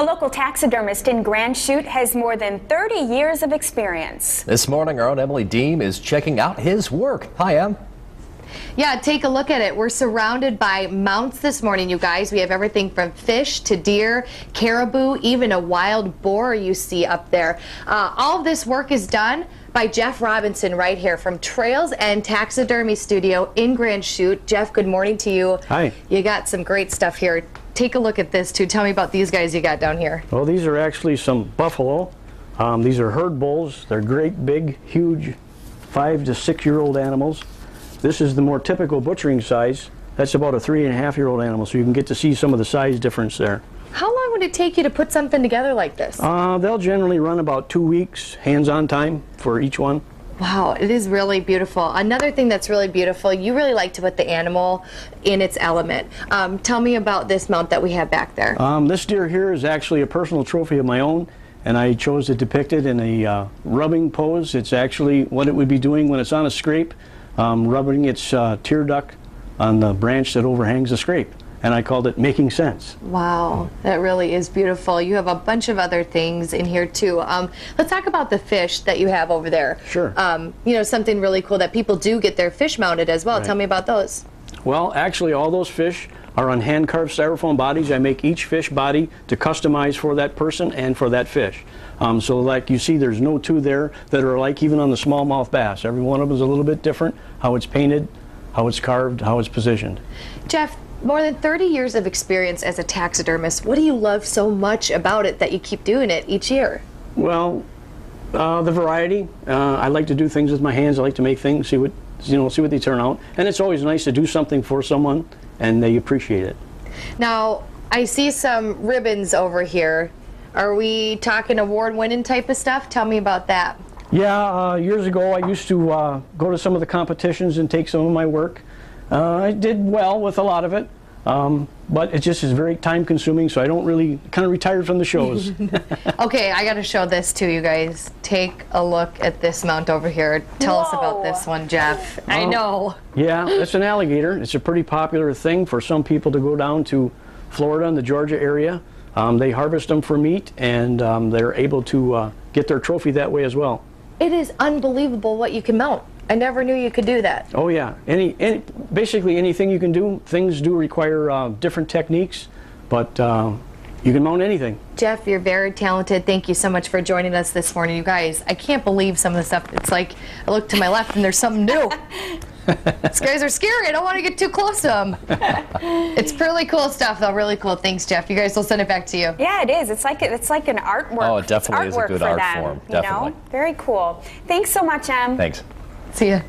A local taxidermist in Grand Chute has more than 30 years of experience. This morning, our own Emily Deem is checking out his work. Hi, Em. Yeah, take a look at it. We're surrounded by mounts this morning, you guys. We have everything from fish to deer, caribou, even a wild boar you see up there. All of this work is done by Jeff Robinson right here from Trails and Taxidermy Studio in Grand Chute. Jeff, good morning to you. Hi. You got some great stuff here. Take a look at this too. Tell me about these guys you got down here. Well, these are actually some buffalo. These are herd bulls. They're great, big, huge 5 to 6 year old animals. This is the more typical butchering size. That's about a 3.5-year-old animal, so you can get to see some of the size difference there. How long would it take you to put something together like this? They'll generally run about 2 weeks, hands-on time for each one. Wow, it is really beautiful. Another thing that's really beautiful, you really like to put the animal in its element. Tell me about this mount that we have back there. This deer here is actually a personal trophy of my own, and I chose to depict it in a rubbing pose. It's actually what it would be doing when it's on a scrape, rubbing its tear duct on the branch that overhangs the scrape. And I called it Making Sense. Wow, that really is beautiful. You have a bunch of other things in here too. Let's talk about the fish that you have over there. Sure. You know, something really cool that people do get their fish mounted as well. Right. Tell me about those. Well, actually all those fish are on hand-carved styrofoam bodies. I make each fish body to customize for that person and for that fish. So like you see, there's no two there that are like even on the smallmouth bass. Every one of them is a little bit different, how it's painted, how it's carved, how it's positioned. Jeff, more than 30 years of experience as a taxidermist. What do you love so much about it that you keep doing it each year? Well, the variety. I like to do things with my hands. I like to make things, see what they turn out. And it's always nice to do something for someone and they appreciate it. Now, I see some ribbons over here. Are we talking award-winning type of stuff? Tell me about that. Yeah, years ago I used to go to some of the competitions and take some of my work. I did well with a lot of it, but it just is very time-consuming, so I don't really, kind of retired from the shows. Okay, I got to show this to you guys. Take a look at this mount over here. Tell us about this one, Jeff. I know. Yeah, it's an alligator. It's a pretty popular thing for some people to go down to Florida and the Georgia area. They harvest them for meat, and they're able to get their trophy that way as well. It is unbelievable what you can mount. I never knew you could do that. Oh yeah, basically anything you can do. Things do require different techniques, but you can mount anything. Jeff, you're very talented. Thank you so much for joining us this morning. You guys, I can't believe some of the stuff. It's like I look to my left and there's something new. These guys are scary. I don't want to get too close to them. It's really cool stuff, though. Really cool. Thanks, Jeff. You guys will send it back to you. Yeah, it is. It's like an artwork. Oh, it definitely is a good art form. Definitely. You know? Very cool. Thanks so much, Em. Thanks. See ya.